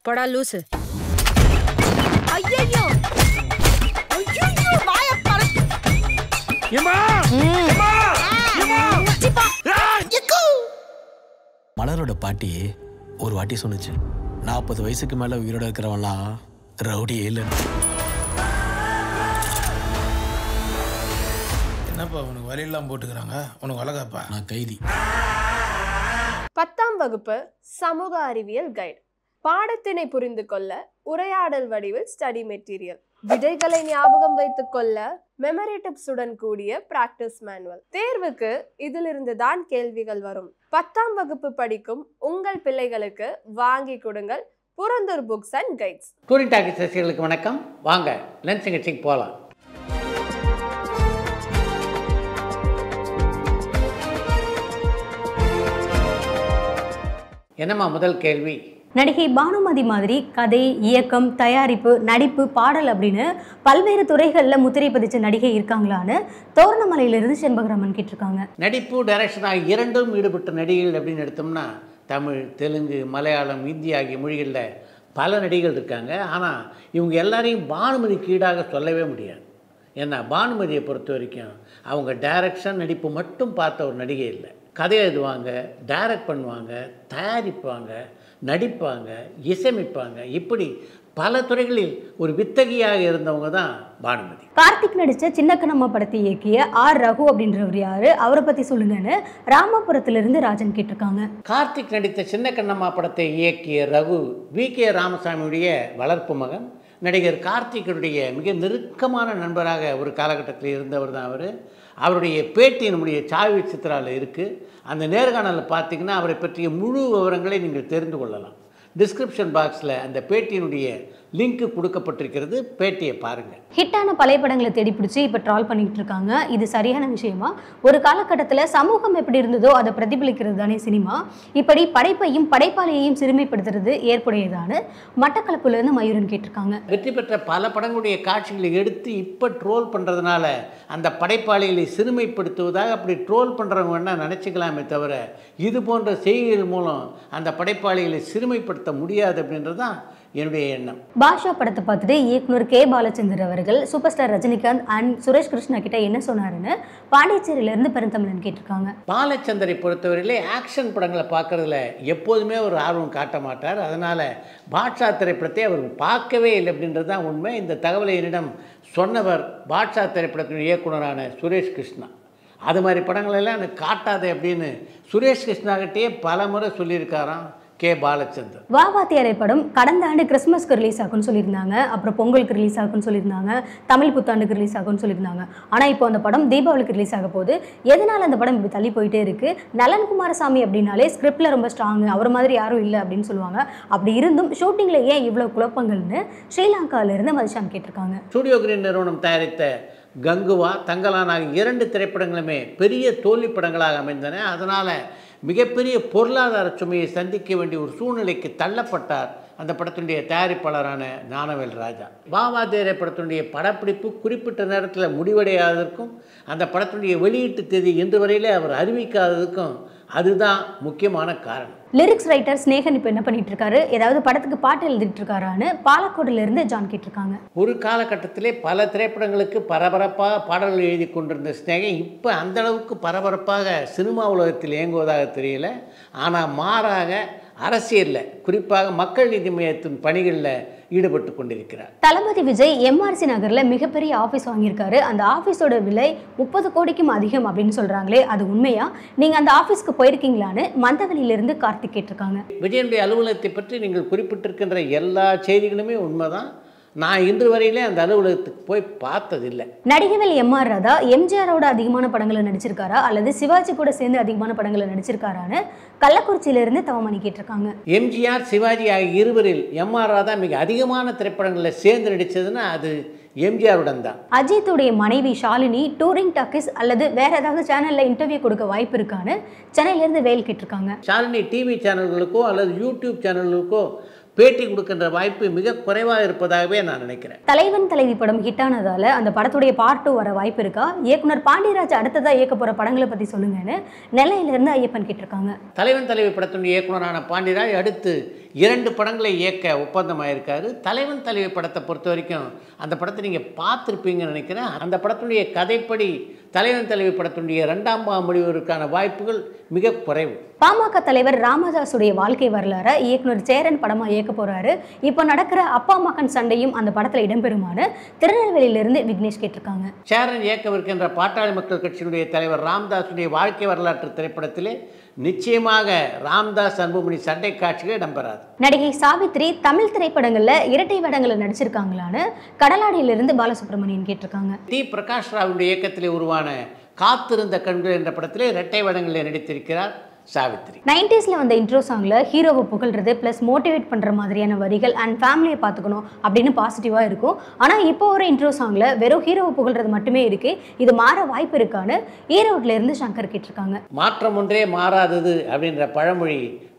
போடா லூசு. ஐயையோ ஐயையோ வாய பறக்கு. ஏமா ஏமா ஏமா சிப்பா யக்கு. மலரோட பாட்டி ஒரு வாட்டி சொன்னுச்சு, 40 வயசுக்கு மேல உயிரோட இருக்கிறவன்லாம் ரவுடியே இல்லைன்னு. என்னப்பா உனக்கு வழியெல்லாம் போட்டுக்கிறாங்க? உனக்கு வளகாப்பா? நான் கைதி. 10ஆம் வகுப்பு சமூக அறிவியல் கைடு. பாடத்தினை புரிந்து கொள்ள உரையாடல் வடிவில் ஸ்டடி மெட்டீரியல். விடைகளை ஞாபகம் வைத்துக் கொள்ள மெமரி டிப்ஸுடன் கூடிய பிராக்டிஸ் மேனுவல். தேர்வுக்கு இதிலிருந்து தான் கேள்விகள் வரும். 10ஆம் வகுப்பு படிக்கும் உங்கள் பிள்ளைகளுக்கு வாங்கி கொடுங்கள் புரந்தூர் books and guides. Touring talkies ரசிகர்களுக்கு வணக்கம். வாங்க லன்ச் நிகழ்ச்சிக்கு போகலாம். என்னம்மா முதல் கேள்வி? நடிகை பானுமதி மாதிரி கதை, இயக்கம், தயாரிப்பு, நடிப்பு, பாடல் அப்படின்னு பல்வேறு துறைகளில் முத்திரை பதிச்ச நடிகை இருக்காங்களான்னு தோரணமலையிலிருந்து செண்பகராமன் கேட்டிருக்காங்க. நடிப்பு, டைரக்ஷன் ஆகிய இரண்டும் ஈடுபட்ட நடிகைகள் அப்படின்னு எடுத்தோம்னா தமிழ், தெலுங்கு, மலையாளம், இந்தி ஆகிய மொழிகளில் பல நடிகைகள் இருக்காங்க. ஆனால் இவங்க எல்லாரையும் பானுமதிக்கு ஈடாக சொல்லவே முடியாது. ஏன்னா பானுமதியை பொறுத்த வரைக்கும் அவங்க டைரக்ஷன், நடிப்பு மட்டும் பார்த்த ஒரு நடிகை இல்லை. கதை எழுதுவாங்க, டைரக்ட் பண்ணுவாங்க, தயாரிப்பாங்க, நடிப்பாங்க, இசையமைப்பாங்க, இப்படி பல துறைகளில் ஒரு வித்தகியாக இருந்தவங்க தான் பானுமதி. கார்த்திக் நடித்த சின்ன கண்ணம்மா படத்தை இயக்கிய ஆர் ரகு அப்படின்றவர் யாரு, அவரை பற்றி சொல்லுங்கன்னு ராமபுரத்திலிருந்து ராஜன் கேட்டிருக்காங்க. கார்த்திக் நடித்த சின்ன கண்ணம்மா படத்தை இயக்கிய ரகு வி.கே. ராமசாமியுடைய வளர்ப்பு மகன். நடிகர் கார்த்திகனுடைய மிக நெருக்கமான நண்பராக ஒரு காலகட்டத்தில் இருந்தவர் தான் அவர். அவருடைய பேட்டி நம்முடைய சாவி சித்திராவில் இருக்குது. அந்த நேர்காணலில் பார்த்திங்கன்னா அவரை பற்றிய முழு விவரங்களை நீங்கள் தெரிந்து கொள்ளலாம். டிஸ்கிரிப்ஷன் பாக்ஸில் அந்த பேட்டியினுடைய லிங்க் கொடுக்கப்பட்டிருக்கிறது, பேட்டியை பாருங்கள். ஹிட்டான பழைய படங்களை தேடி பிடிச்சி இப்போ ட்ரால் பண்ணிக்கிட்டு இருக்காங்க. இது சரியான விஷயமா? ஒரு காலகட்டத்தில் சமூகம் எப்படி இருந்ததோ அதை பிரதிபலிக்கிறது தானே சினிமா. இப்படி படைப்பையும் படைப்பாளியையும் சிறுமைப்படுத்துறது ஏற்புடையதான்னு மட்டக்களப்புலேருந்து மயூரன் கேட்டிருக்காங்க. வெற்றி பெற்ற பல படங்களுடைய காட்சிகளை எடுத்து இப்போ ட்ரோல் பண்ணுறதுனால அந்த படைப்பாளிகளை சிறுமைப்படுத்துவதாக அப்படி ட்ரோல் பண்ணுறவங்க என்ன நினச்சிக்கலாமே தவிர இது போன்ற செய்திகள் மூலம் அந்த படைப்பாளிகளை சிறுமைப்படுத்த முடியாது அப்படின்றது தான் என்னுடைய எண்ணம். பாஷா படத்தை பார்த்துட்டு இயக்குனர் கே. பாலச்சந்தர் அவர்கள் super star Rajinikanth and Suresh Krishna கிட்ட என்ன சொன்னாருன்னு பாண்டிச்சேரியிலேருந்து பெருந்தமிழன் கேட்டிருக்காங்க. பாலச்சந்தரை பொறுத்தவரையிலே ஆக்ஷன் படங்களை பார்க்குறதுல எப்போதுமே ஒரு ஆர்வம் காட்ட மாட்டார். அதனால் பாட்ஷா திரைப்படத்தை அவர் பார்க்கவே இல்லை அப்படின்றது தான் உண்மை. இந்த தகவலை என்னிடம் சொன்னவர் பாட்ஷா திரைப்படத்தின் இயக்குனரான சுரேஷ் கிருஷ்ணா. அது மாதிரி படங்களெல்லாம் எனக்கு காட்டாது அப்படின்னு சுரேஷ் கிருஷ்ணாகிட்டே பல முறை சொல்லியிருக்காராம் கே. பாலச்சந்தர். வாவா திரைப்படம் கடந்த ஆண்டு கிறிஸ்மஸ்க்கு ரிலீஸ் ஆகும்னு சொல்லியிருந்தாங்க, அப்புறம் பொங்கலுக்கு ரிலீஸ் ஆகும்னு சொல்லியிருந்தாங்க, தமிழ் புத்தாண்டுக்கு ரிலீஸ் ஆகும்னு சொல்லியிருந்தாங்க. ஆனால் இப்போ அந்த படம் தீபாவளிக்கு ரிலீஸ் ஆக போகுது. எதனால் அந்த படம் இப்படி தள்ளி போயிட்டே இருக்குது? நலன் குமாரசாமி அப்படின்னாலே ஸ்கிரிப்டில் ரொம்ப ஸ்ட்ராங்கு, அவர் மாதிரி யாரும் இல்லை அப்படின்னு சொல்லுவாங்க. அப்படி இருந்தும் ஷூட்டிங்கில் ஏன் இவ்வளோ குழப்பங்கள்னு ஸ்ரீலங்காவிலிருந்து மதிஷான் கேட்டிருக்காங்க. ஸ்டுடியோ கிரீன் நிறுவனம் தயாரித்த கங்குவா, தங்கலான் ஆகிய 2 திரைப்படங்களுமே பெரிய தோல்வி படங்களாக அமைந்தன. அதனால் மிகப்பெரிய பொருளாதார சுமையை சந்திக்க வேண்டிய ஒரு சூழ்நிலைக்கு தள்ளப்பட்டார் அந்த படத்தினுடைய தயாரிப்பாளரான ஞானவேல் ராஜா. வாவா திரைப்படத்தினுடைய படப்பிடிப்பு குறிப்பிட்ட நேரத்தில் முடிவடையாததற்கும் அந்த படத்தினுடைய வெளியீட்டு தேதி இன்று வரையிலே அவர் அறிவிக்காததுக்கும் அதுதான் முக்கியமான காரணம். லிரிக்ஸ் ரைட்டர் ஸ்னேகன் இப்போ என்ன பண்ணிட்டு இருக்காரு, ஏதாவது படத்துக்கு பாட்டு எழுதிட்டு இருக்காரான்னு பாலக்கோடிலிருந்து ஜான் கேட்டிருக்காங்க. ஒரு காலகட்டத்திலே பல திரைப்படங்களுக்கு பரபரப்பாக பாடல்கள் எழுதி கொண்டிருந்த ஸ்னேகன் இப்போ அந்தளவுக்கு பரபரப்பாக சினிமா உலகத்தில் இயங்குவதாக தெரியல. ஆனால் மாறாக அரசியலில், குறிப்பாக மக்கள் நீதி மையத்தின் பணிகளில் ஈடுபட்டு கொண்டிருக்கிறார். தளபதி விஜய் எம்ஆர்சி நகரில் மிகப்பெரிய ஆஃபீஸ் வாங்கியிருக்காரு. அந்த ஆஃபீஸோட விலை 30 கோடிக்கும் அதிகம் அப்படின்னு சொல்கிறாங்களே, அது உண்மையா? நீங்கள் அந்த ஆஃபீஸ்க்கு போயிருக்கீங்களான்னு மந்தவெளியிலிருந்து கார்த்திக் கேட்டிருக்காங்க. விஜயனுடைய அலுவலகத்தை பற்றி நீங்கள் குறிப்பிட்டிருக்கின்ற எல்லா செய்திகளுமே உண்மைதான். நான் இன்று வரையிலே அந்த அலுவலகத்துக்கு போய் பார்த்ததில்லை. நடிகவேல் எம்ஆர் ராதா எம்ஜிஆரோட அதிகமான படங்களை நடிச்சிருக்காரா அல்லது சிவாஜி கூட சேர்ந்து அதிகமான படங்களை நடிச்சிருக்காரான்னு கள்ளக்குறிச்சியிலிருந்து தவமணி கேட்டிருக்காங்க. எம்ஜிஆர், சிவாஜி ஆகிய இருவரில் எம்ஆர் ராதா மிக அதிகமான திரைப்படங்களில் சேர்ந்து நடித்ததுன்னா அது எம்ஜிஆருடன் தான். அஜித்துடைய மனைவி ஷாலினி டூரிங் டாக்கிஸ் அல்லது வேற ஏதாவது சேனல்ல இன்டர்வியூ கொடுக்க வாய்ப்பு இருக்கான்னு சென்னையிலேருந்து வேல் கேட்டிருக்காங்க. ஷாலினி டிவி சேனல்களுக்கோ அல்லது யூடியூப் சேனல்களுக்கோ பேட்டி கொடுக்கின்ற வாய்ப்பு மிக குறைவாக இருப்பதாகவே நான் நினைக்கிறேன். தலைவன் தலைவி படம் ஹிட் ஆனதால அந்த படத்துடைய பார்ட் 2 வர வாய்ப்பு இருக்கா? இயக்குனர் பாண்டியராஜ் அடுத்ததா இயக்க போற படங்களை பத்தி சொல்லுங்கன்னு நெல்லையில இருந்து ஐயப்பன் கேட்டிருக்காங்க. தலைவன் தலைவி படத்தினுடைய இயக்குனரான பாண்டியராஜ் அடுத்து 2 படங்களை இயக்க ஒப்பந்தமாயிருக்காரு. தலைவன் தலைவி படத்தை பொறுத்த வரைக்கும் அந்த படத்தை நீங்கள் பார்த்துருப்பீங்கன்னு நினைக்கிறேன். அந்த படத்தினுடைய கதைப்படி தலைவன் தலைவி படத்தினுடைய 2ஆம் பாகம் முடிவதற்கான வாய்ப்புகள் மிக குறைவு. பாமக தலைவர் ராமதாஸுடைய வாழ்க்கை வரலாறு இயக்குனர் சேரன் படமா இயக்க போறாரு. இப்போ நடக்கிற அப்பா மகன் சண்டையும் அந்த படத்துல இடம்பெறுமான்னு திருநெல்வேலியிலிருந்து விக்னேஷ் கேட்டிருக்காங்க. சேரன் இயக்கவிருக்கின்ற பாட்டாளி மக்கள் கட்சியினுடைய தலைவர் ராமதாஸுடைய வாழ்க்கை வரலாற்று திரைப்படத்திலே நிச்சயமாக ராம்தாஸ் அன்புமணி சண்டை காட்சிகள் இடம்பெறாது. நடிகை சாவித்ரி தமிழ் திரைப்படங்கள்ல இரட்டை வேடங்களை நடிச்சிருக்காங்களான்னு கடலாடியிலிருந்து பாலசுப்ரமணியன் கேட்டிருக்காங்க. டி பிரகாஷ் ராவுடைய இயக்கத்திலே உருவான காத்திருந்த கண்கள் என்ற படத்திலே இரட்டை வேடங்களில் நடித்திருக்கிறார் சாவித்ரி. 90ஸ்ல வந்த இன்ட்ரோ சாங்ல ஹீரோவை புகழ்றது பிளஸ் மோட்டிவேட் பண்ற மாதிரியான வரிகள் அண்ட் ஃபேமிலியை பார்த்துக்கணும் அப்படின்னு பாசிட்டிவா இருக்கும். ஆனா இப்போ ஒரு இன்ட்ரோ சாங்ல வெறும் ஹீரோவை புகழ்றது மட்டுமே இருக்கு. இது மாற வாய்ப்பு இருக்கான்னு ஈரோட்ல இருந்து சங்கர் கேட்டிருக்காங்க. மாற்றம் ஒன்றே மாறாதது அப்படின்ற பழமொழி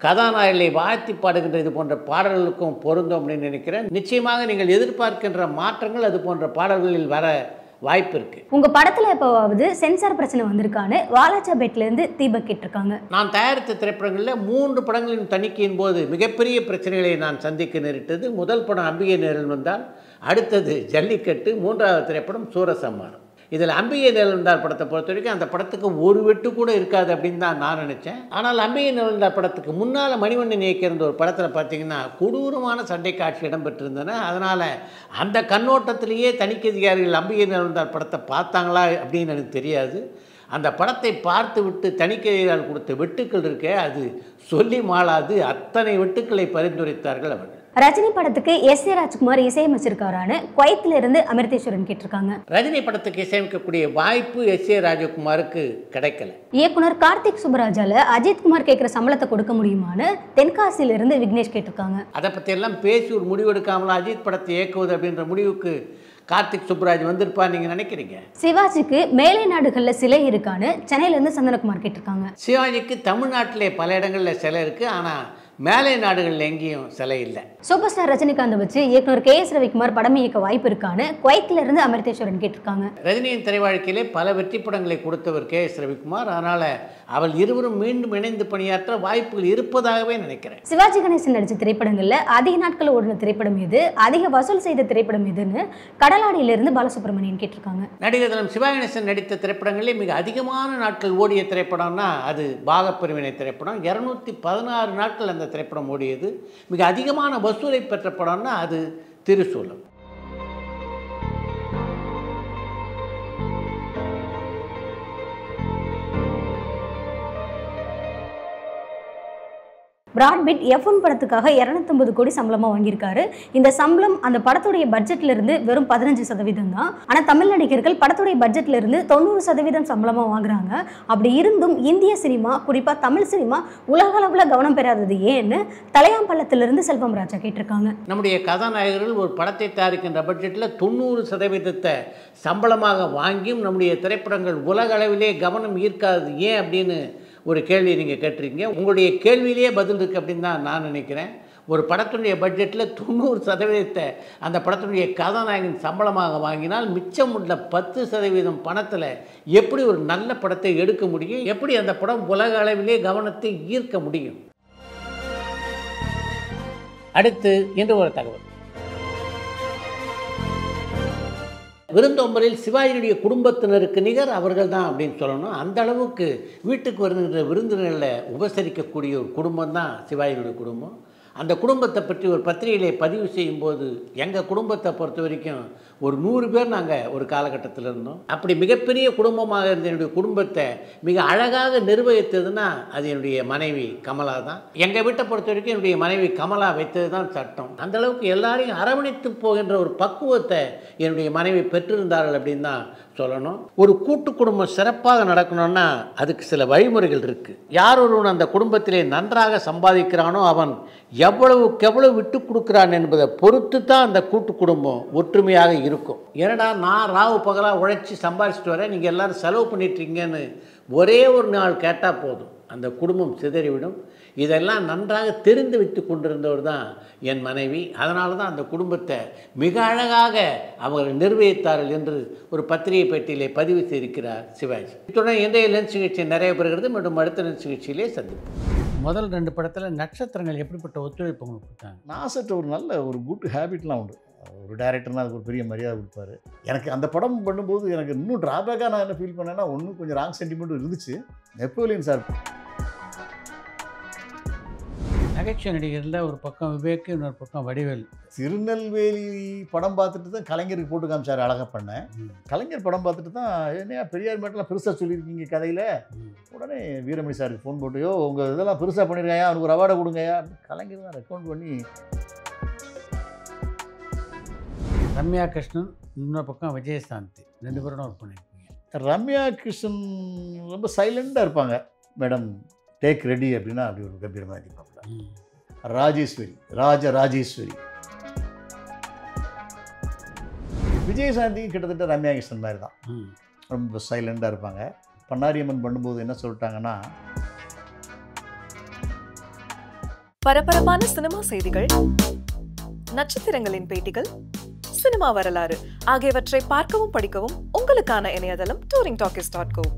கதாநாயகனை வாழ்த்தி பாடுகின்ற இது போன்ற பாடல்களுக்கும் பொருந்தும் அப்படின்னு நினைக்கிறேன். நிச்சயமாக நீங்கள் எதிர்பார்க்கின்ற மாற்றங்கள் அது போன்ற பாடல்களில் வர வாய்ப்பு இருக்கு. உங்க படத்துல எப்பவாவது சென்சார் பிரச்சனை வந்திருக்கான்னு வாலாச்சாபேட்ல இருந்து தீபக் கேட்டிருக்காங்க. நான் தயாரித்த திரைப்படங்களில் 3 படங்களின் தணிக்கையின் போது மிகப்பெரிய பிரச்சனைகளை நான் சந்திக்க நேரிட்டது. முதல் படம் அம்பிகை நேரில் வந்தால், அடுத்தது ஜல்லிக்கட்டு, 3வது திரைப்படம் சூரசம்மாரம். இதில் அம்பிகை நேர்ந்தார் படத்தை பொறுத்த வரைக்கும் அந்த படத்துக்கு ஒரு வெட்டு கூட இருக்காது அப்படின்னு தான் நான் நினச்சேன். ஆனால் அம்பிகை நேர்ந்தார் படத்துக்கு முன்னால் மணிவண்ணன் இயக்கியிருந்த ஒரு படத்தில் பார்த்தீங்கன்னா கொடூரமான சண்டை காட்சி இடம்பெற்றிருந்தன. அதனால் அந்த கண்ணோட்டத்திலேயே தணிக்கை அதிகாரிகள் அம்பிகை நேர்ந்தார் படத்தை பார்த்தாங்களா அப்படின்னு எனக்கு தெரியாது. அந்த படத்தை பார்த்து விட்டு தணிக்கை அதிகாரிகள் கொடுத்த வெட்டுக்கள் இருக்கே, அது சொல்லி மாளாது. அத்தனை வெட்டுக்களை பரிந்துரைத்தார்கள் அவர்கள். ரஜினி படத்துக்கு எஸ்.ஏ. ராஜ்குமார் இசையமைச்சிருக்காரான்னு குவைத்துல இருந்து அமிர்தேஸ்வரன் கேட்டிருக்காங்க. ரஜினி படத்துக்கு இசையமைக்கக்கூடிய வாய்ப்பு எஸ்.ஏ. ராஜகுமாருக்கு கிடைக்கல. இயக்குனர் கார்த்திக் சுப்பராஜால அஜித்குமார் கேட்கிற சம்பளத்தை கொடுக்க முடியுமான்னு தென்காசியில இருந்து விக்னேஷ் கேட்டிருக்காங்க. அதை பற்றி எல்லாம் பேசி ஒரு முடிவு எடுக்காமல் அஜித் படத்தை இயக்குவது அப்படின்ற முடிவுக்கு கார்த்திக் சுப்பராஜ் வந்திருப்பா நீங்க நினைக்கிறீங்க? சிவாஜிக்கு மேலை நாடுகள்ல சிலை இருக்கான்னு சென்னையில இருந்து சந்தனகுமார் கேட்டிருக்காங்க. சிவாஜிக்கு தமிழ்நாட்டிலே பல இடங்கள்ல சிலை இருக்கு, ஆனா மேலை நாடுகளில் எங்கேயும் சிலை இல்லை. சூப்பர் ஸ்டார் ரஜினிகாந்த் வச்சு இயக்குனர் கே.எஸ். ரவிக்குமார் படம் இயக்க வாய்ப்பு இருக்கான்னு குவைத்துல இருந்து அமிர்தேஸ்வரன் கேட்டிருக்காங்க. ரஜினியின் திரைவாழ்க்கையிலே பல வெற்றி படங்களை கொடுத்தவர் கே.எஸ். ரவிக்குமார். அதனால அவள் இருவரும் மீண்டும் இணைந்து பணியாற்ற வாய்ப்புகள் இருப்பதாகவே நினைக்கிறேன். சிவாஜி கணேசன் நடிச்ச திரைப்படங்கள்ல அதிக நாட்கள் ஓடின திரைப்படம் எது, அதிக வசூல் செய்த திரைப்படம் எதுன்னு கடலாடியிலிருந்து பாலசுப்ரமணியன் கேட்டிருக்காங்க. நடிகர் தினம் சிவாஜி கணேசன் நடித்த திரைப்படங்களே மிக அதிகமான நாட்கள் ஓடிய திரைப்படம்னா அது பாகப்பிரிவினை திரைப்படம். 216 நாட்கள் அந்த திரைப்படம் ஓடியது. மிக அதிகமான வசூலை பெற்ற படம்னா அது திருசூலம். பிராட்பிட் F1 படத்துக்காக 250 கோடி சம்பளமா வாங்கியிருக்காரு. இந்த சம்பளம் அந்த படத்துடைய பட்ஜெட்ல இருந்து வெறும் 15% தான். ஆனா தமிழ் நடிகர்கள் படத்துடைய பட்ஜெட்ல இருந்து 90% சம்பளமா வாங்குறாங்க. அப்படி இருந்தும் இந்திய சினிமா, குறிப்பா தமிழ் சினிமா உலக அளவுல கவனம் பெறாதது ஏன்னு தலையாம்பள்ளத்திலிருந்து செல்வம் ராஜா கேட்டிருக்காங்க. நம்முடைய கதாநாயகர்கள் ஒரு படத்தை தயாரிக்கின்ற பட்ஜெட்டில் 90% சம்பளமாக வாங்கியும் நம்முடைய திரைப்படங்கள் உலக அளவிலே கவனம் ஈர்க்காது ஏன் அப்படின்னு ஒரு கேள்வி நீங்கள் கேட்டிருக்கீங்க. உங்களுடைய கேள்வியிலேயே பதில் இருக்குது அப்படின்னு தான் நான் நினைக்கிறேன். ஒரு படத்துடைய பட்ஜெட்டில் 90% அந்த படத்துடைய கதாநாயகன் சம்பளமாக வாங்கினால் மிச்சம் உள்ள 10% பணத்தில் எப்படி ஒரு நல்ல படத்தை எடுக்க முடியும், எப்படி அந்த படம் உலக அளவிலே கவனத்தை ஈர்க்க முடியும்? அடுத்து இன்று ஒரு தகவல். விருந்தோம்பலில் சிவாஜியுடைய குடும்பத்தினருக்கு நிகர் அவர்கள் தான் அப்படின்னு சொல்லணும். அந்த அளவுக்கு வீட்டுக்கு வருகின்ற விருந்தினர்களை உபசரிக்கக்கூடிய ஒரு குடும்பம் தான் சிவாஜியுடைய குடும்பம். அந்த குடும்பத்தை பற்றி ஒரு பத்திரிகையிலே பதிவு செய்யும்போது எங்கள் குடும்பத்தை பொறுத்த வரைக்கும் ஒரு 100 பேர் நாங்கள் ஒரு காலகட்டத்தில் இருந்தோம். அப்படி மிகப்பெரிய குடும்பமாக இருந்த என்னுடைய குடும்பத்தை மிக அழகாக நிர்வகித்ததுன்னா அது என்னுடைய மனைவி கமலா தான். எங்கள் வீட்டை பொறுத்த வரைக்கும் என்னுடைய மனைவி கமலா வைத்தது தான் சட்டம். அந்தளவுக்கு எல்லாரையும் அரவணைத்து போகின்ற ஒரு பக்குவத்தை என்னுடைய மனைவி பெற்றிருந்தார்கள் அப்படின்னு தான் சொல்லணும். ஒரு கூட்டு குடும்பம் சிறப்பாக நடக்கணும்னா அதுக்கு சில வழிமுறைகள் இருக்குது. யார் ஒருவன் அந்த குடும்பத்திலே நன்றாக சம்பாதிக்கிறானோ அவன் எவ்வளவு விட்டு கொடுக்குறான் என்பதை பொறுத்து தான் அந்த கூட்டு குடும்பம் ஒற்றுமையாக இருக்கும். ஏன்னா நான் ராவு பகலாக உழைச்சி சம்பாதிச்சுட்டு வரேன், நீங்கள் எல்லோரும் செலவு பண்ணிட்டுருங்கன்னு ஒரே ஒரு நாள் கேட்டால் போதும் அந்த குடும்பம் சிதறிவிடும். இதெல்லாம் நன்றாக தெரிந்து வைத்து கொண்டிருந்தவர் தான் என் மனைவி. அதனால தான் அந்த குடும்பத்தை மிக அழகாக அவர்கள் நிர்வகித்தார்கள் என்று ஒரு பத்திரிகை பேட்டியிலே பதிவு செய்திருக்கிறார் சிவாஜி. இத்துடன் இன்றைய லென்ஸ் நிகழ்ச்சி நிறைய பெறுகிறது. மற்றும் அடுத்த லென்ஸ் நிகழ்ச்சியிலே சந்திப்போம். முதல் 2 படத்தில் நட்சத்திரங்கள் எப்படிப்பட்ட ஒத்துழைப்பு உங்களுக்கு கொடுத்தாங்க? நாசர்ட்ட ஒரு நல்ல ஒரு குட் ஹேபிட்லாம் உண்டு. ஒரு டைரக்டர்னால் அதுக்கு ஒரு பெரிய மரியாதை கொடுப்பாரு. எனக்கு அந்த படம் பண்ணும்போது எனக்கு இன்னும் ட்ராபேக்காக நான் என்ன ஃபீல் பண்ணேன்னா, ஒன்றும் கொஞ்சம் ராங் சென்டிமெண்ட் இருந்துச்சு. நெப்போலியன் சார் நகைச்சுவை நடிகரில் ஒரு பக்கம் விவேக், இன்னொரு பக்கம் வடிவேல். திருநெல்வேலி படம் பார்த்துட்டு தான் கலைஞருக்கு போட்டு காமிச்சார் அழகாக பண்ணேன். கலைஞர் படம் பார்த்துட்டு தான் என்னையா பெரியார் மேட்டெல்லாம் பெருசாக சொல்லியிருக்கீங்க கதையில். உடனே வீரமணி சாருக்கு ஃபோன் போட்டுயோ உங்கள் இதெல்லாம் பெருசாக பண்ணியிருக்காயா, அவனுக்கு ஒரு அவார்டை கொடுங்கயா. கலைஞர் தான் ரெக்கமெண்ட் பண்ணி. ரம்யா கிருஷ்ணன், இன்னொரு பக்கம் விஜயசாந்தி, 2 பேரும் ஒர்க் பண்ணியிருக்கீங்க. ரம்யா கிருஷ்ணன் ரொம்ப சைலண்டாக இருப்பாங்க. மேடம் டேக் ரெடி அப்படின்னா அப்படி ஒரு கம்பீரமாக இருப்பாங்க. ராஜேஸ்வரி, ராஜேஸ்வரி. விஜயசாந்தி கிட்டத்தட்ட ரம்யா கிருஷ்ணன் மாதிரி தான். ரொம்ப சைலண்டாக இருப்பாங்க. பண்ணாரியம்மன் பண்ணும்போது என்ன சொல்லிட்டாங்கன்னா, பரபரப்பான சினிமா செய்திகள், நட்சத்திரங்களின் பேட்டிகள், சினிமா வரலாறு ஆகியவற்றை பார்க்கவும் படிக்கவும் உங்களுக்கான இணையதளம் touringtalkies.co.